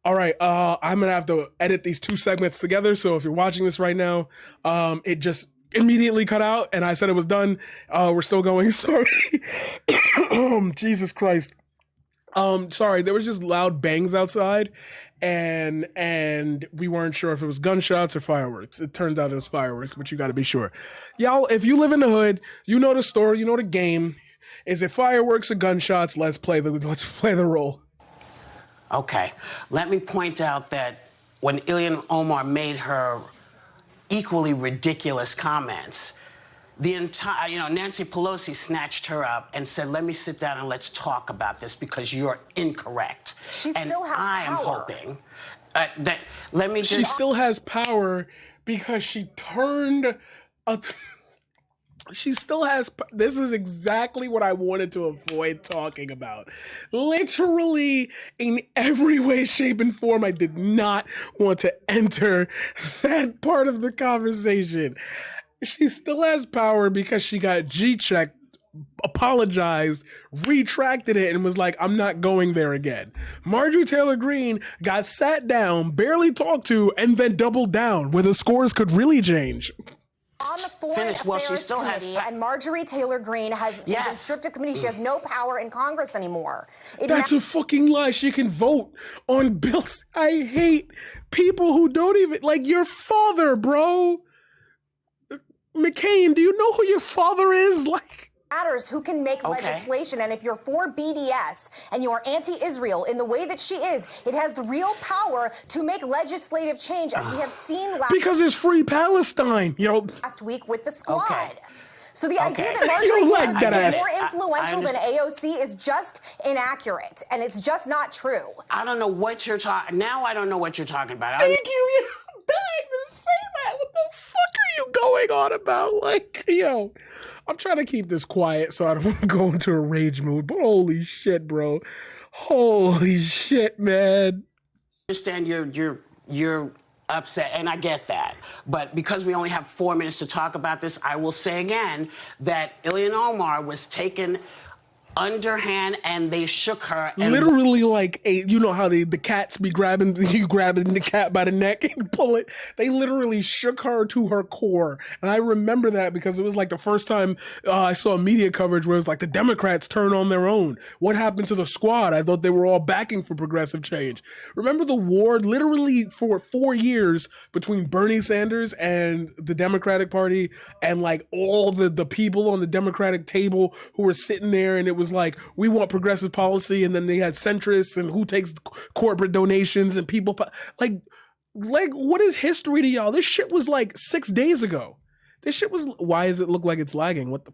All right, I'm gonna have to edit these two segments together. So if you're watching this right now, it just immediately cut out, and I said it was done. We're still going. Sorry. Jesus Christ. Sorry, there was just loud bangs outside, and we weren't sure if it was gunshots or fireworks. It turns out it was fireworks, but you got to be sure. Y'all, if you live in the hood, you know the story, you know the game. Is it fireworks or gunshots? Let's play the role. Okay, let me point out that when Ilhan Omar made her equally ridiculous comments, the entire, Nancy Pelosi snatched her up and said, let me sit down and let's talk about this because you're incorrect. She still has power. I'm hoping that, let me just... She still has power because she turned she still has... This is exactly what I wanted to avoid talking about. Literally, in every way, shape, and form, I did not want to enter that part of the conversation. She still has power because she got G-checked, apologized, retracted it, and was like, I'm not going there again. Marjorie Taylor Greene got sat down, barely talked to, and then doubled down, where the scores could really change. On the Foreign Affairs Committee, and Marjorie Taylor Greene has been stripped of committee. She has no power in Congress anymore. That's a fucking lie. She can vote on bills. I hate people who don't even... Like, your father, bro. McCain, do you know who your father is? Like, matters who can make legislation, and if you're for BDS and you're anti-Israel in the way that she is, it has the real power to make legislative change, as we have seen because it's free Palestine, last week with the squad. So the idea that Marjorie Taylor is more influential than AOC is just inaccurate, and it's just not true. I don't know what you're talking... Now I don't know what you're talking about. Thank you. I'm dying to say that. What the fuck are you going on about? Like, I'm trying to keep this quiet so I don't go into a rage mood, but holy shit, bro. Holy shit, man. I understand you're upset, and I get that. But because we only have 4 minutes to talk about this, I will say again that Ilhan Omar was taken underhand, and they shook her. And literally, like how the cats be grabbing the cat by the neck and pull it. They literally shook her to her core, and I remember that because it was like the first time I saw media coverage where it was like the Democrats turn on their own. What happened to the squad? I thought they were all backing for progressive change. Remember the war, literally for 4 years between Bernie Sanders and the Democratic Party, and like all the people on the Democratic table who were sitting there, and it was like, we want progressive policy, and then they had centrists and who takes corporate donations and people like what is history to y'all? This shit was like 6 days ago. This shit was... Why does it look like it's lagging? What the...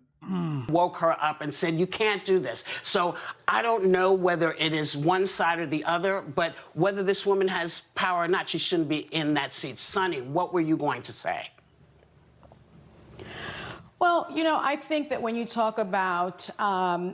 Woke her up and said, you can't do this. So I don't know whether it is one side or the other, but whether this woman has power or not, she shouldn't be in that seat. Sonny, what were you going to say? Well, I think that when you talk about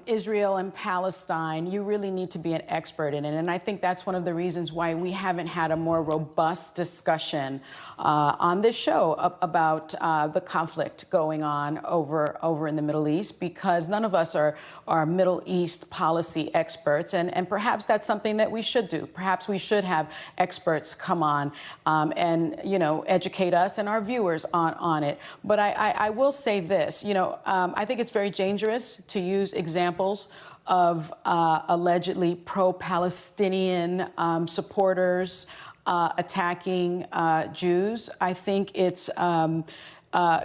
Israel and Palestine, you really need to be an expert in it. And I think that's one of the reasons why we haven't had a more robust discussion on this show about the conflict going on over in the Middle East, because none of us are Middle East policy experts. And perhaps that's something that we should do. Perhaps we should have experts come on and, educate us and our viewers on it. But I will say this, I think it's very dangerous to use examples of allegedly pro-Palestinian supporters attacking Jews. I think it's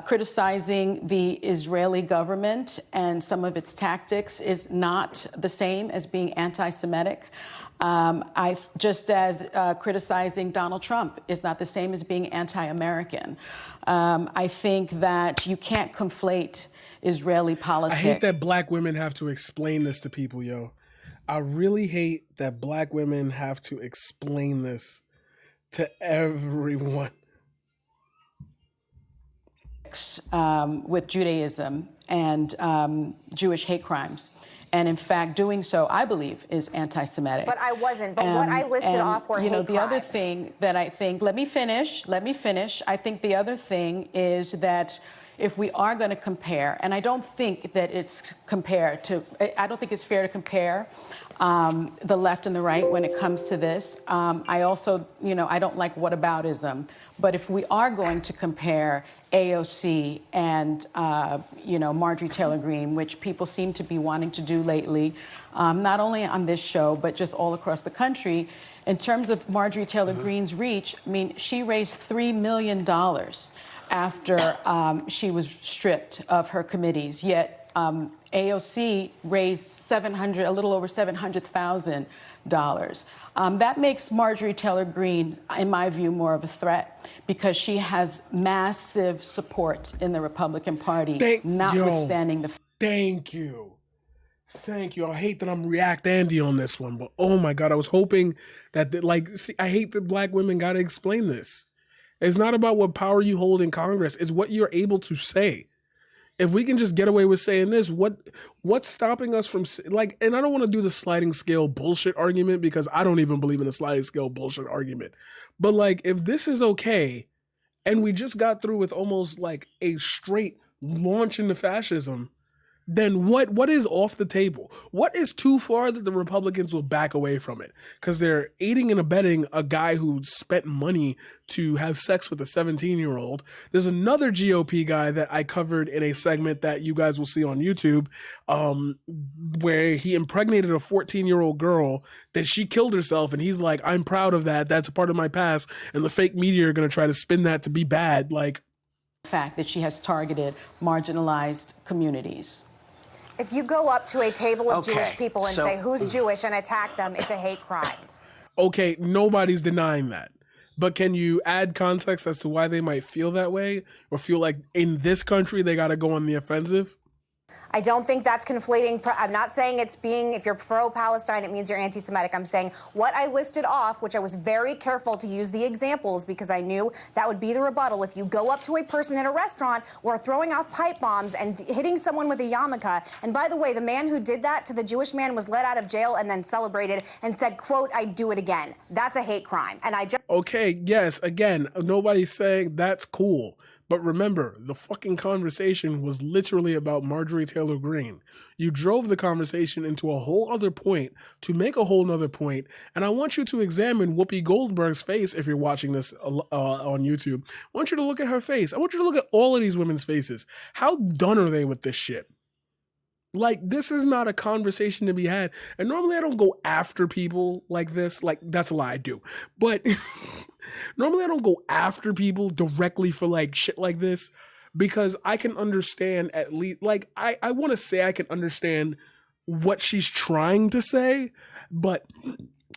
criticizing the Israeli government and some of its tactics is not the same as being anti-Semitic. Just as criticizing Donald Trump is not the same as being anti-American. I think that you can't conflate Israeli politics. I hate that black women have to explain this to people, yo. I really hate that black women have to explain this to everyone. With Judaism and Jewish hate crimes. And in fact, doing so, I believe, is anti-Semitic. But I wasn't. But what I listed off were hate crimes. The other thing that I think, let me finish. I think the other thing is that if we are going to compare, and I don't think that it's fair to compare the left and the right when it comes to this. I also, I don't like whataboutism. But if we are going to compare AOC and, Marjorie Taylor Greene, which people seem to be wanting to do lately, not only on this show, but just all across the country, in terms of Marjorie Taylor Greene's reach, I mean, she raised $3 million after she was stripped of her committees, yet AOC raised a little over $700,000. That makes Marjorie Taylor Greene, in my view, more of a threat because she has massive support in the Republican Party, notwithstanding the. Thank you. Thank you. I hate that I'm React Andy on this one, but oh my God, I was hoping that, I hate that black women got to explain this. It's not about what power you hold in Congress. It's what you're able to say. If we can just get away with saying this, what's stopping us from, and I don't want to do the sliding scale bullshit argument because I don't even believe in the sliding scale bullshit argument. But if this is okay, and we just got through with almost like a straight launch into fascism, then what is off the table? What is too far that the Republicans will back away from it? Because they're aiding and abetting a guy who spent money to have sex with a 17-year-old. There's another GOP guy that I covered in a segment that you guys will see on YouTube, where he impregnated a 14-year-old girl, then she killed herself, and he's like, I'm proud of that. That's a part of my past. And the fake media are going to try to spin that to be bad. Fact that she has targeted marginalized communities. If you go up to a table of Jewish people and say, who's Jewish, and attack them, it's a hate crime. Okay, nobody's denying that. But can you add context as to why they might feel that way or feel like in this country they got to go on the offensive? I don't think that's conflating. I'm not saying if you're pro-Palestine, it means you're anti-Semitic. I'm saying what I listed off, which I was very careful to use the examples because I knew that would be the rebuttal. If you go up to a person in a restaurant or throwing off pipe bombs and hitting someone with a yarmulke, and by the way, the man who did that to the Jewish man was let out of jail and then celebrated and said, quote, I'd do it again. That's a hate crime. And I just... Okay, yes, again, nobody's saying that's cool. But remember, the fucking conversation was literally about Marjorie Taylor Greene. You drove the conversation into a whole other point to make a whole nother point. And I want you to examine Whoopi Goldberg's face if you're watching this on YouTube. I want you to look at her face. I want you to look at all of these women's faces. How done are they with this shit? This is not a conversation to be had. And normally I don't go after people like this. That's a lie, I do. But normally I don't go after people directly for shit like this because I can understand at least, I want to say I can understand what she's trying to say, but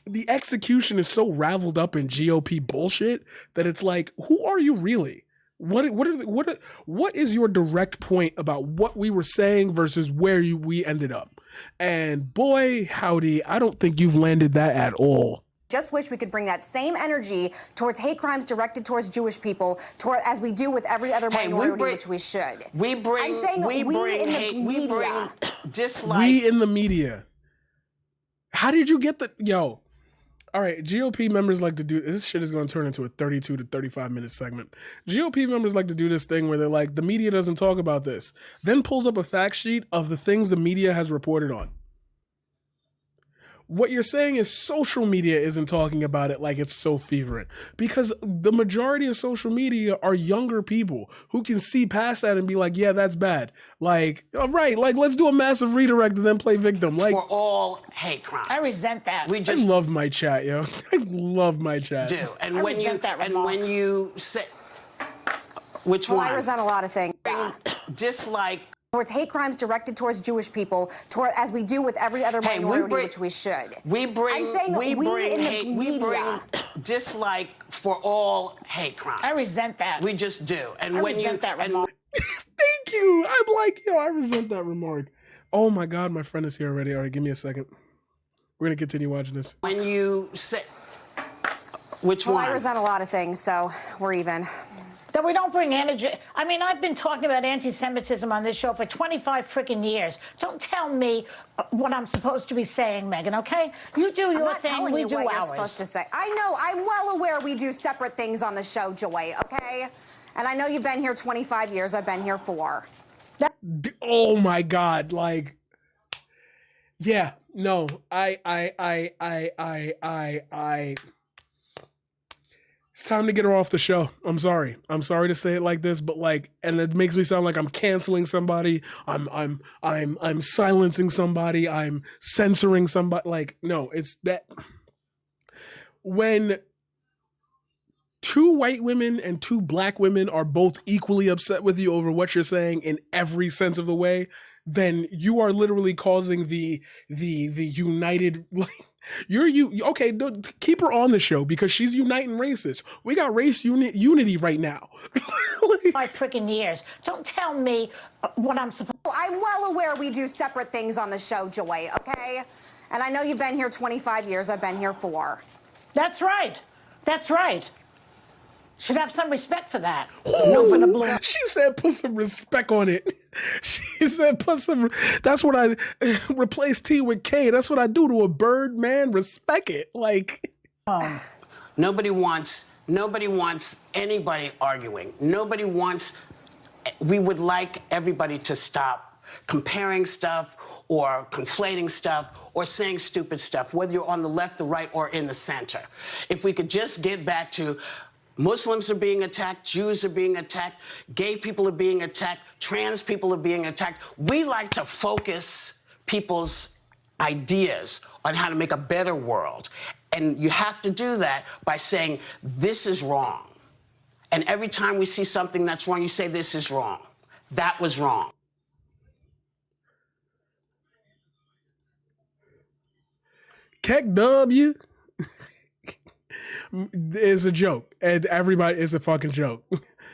the execution is so raveled up in GOP bullshit that it's who are you really? What is your direct point about what we were saying versus where we ended up? And boy, howdy, I don't think you've landed that at all. Just wish we could bring that same energy towards hate crimes directed towards Jewish people, as we do with every other minority, which we should. We bring dislike. We in the media. How did you get all right, GOP members like to do this. Shit is going to turn into a 32 to 35 minute segment. GOP members like to do this thing where they're like, the media doesn't talk about this, then pulls up a fact sheet of the things the media has reported on. What you're saying is social media isn't talking about it like it's so fervent because the majority of social media are younger people who can see past that and be like, yeah, that's bad. All right, let's do a massive redirect and then play victim. For all hate crimes. I resent that. I love my chat, yo. I love my chat. And when you say, which one? I resent a lot of things. Dislike. Towards hate crimes directed towards Jewish people, as we do with every other minority, which we should. We bring dislike for all hate crimes. I resent that. We just do. And I resent that remark. Thank you. I resent that remark. Oh my God, my friend is here already. All right, give me a second. We're gonna continue watching this. When you say, which one? I resent a lot of things, so we're even. That we don't bring energy. I mean, I've been talking about anti-Semitism on this show for 25 freaking years. Don't tell me what I'm supposed to be saying, Meghan, okay? You do your thing, we do ours. You're supposed to say. I know, I'm well aware we do separate things on the show, Joy, okay? And I know you've been here 25 years, I've been here 4. Oh my God, yeah, No, I. It's time to get her off the show. I'm sorry. I'm sorry to say it like this, but like, and it makes me sound like I'm canceling somebody. I'm silencing somebody. I'm censoring somebody. Like, no, it's that when two white women and two black women are both equally upset with you over what you're saying in every sense of the way, then you are literally causing the united. Okay, keep her on the show because she's uniting racists. We got race unity right now. 5 freaking years. Don't tell me what I'm supposed. I'm well aware we do separate things on the show, Joy, okay? And I know you've been here 25 years. I've been here 4. That's right. That's right. Should have some respect for that. She said put some respect on it. She said put some, that's what I replace T with K. That's what I do to a bird, man. Respect it. Like, Nobody wants anybody arguing. We would like everybody to stop comparing stuff or conflating stuff or saying stupid stuff, whether you're on the left, the right, or in the center. If we could just get back to Muslims are being attacked, Jews are being attacked, gay people are being attacked, trans people are being attacked. We like to focus people's ideas on how to make a better world. And you have to do that by saying, this is wrong. And every time we see something that's wrong, you say, this is wrong. That was wrong. Keck W is a joke, and everybody is a fucking joke.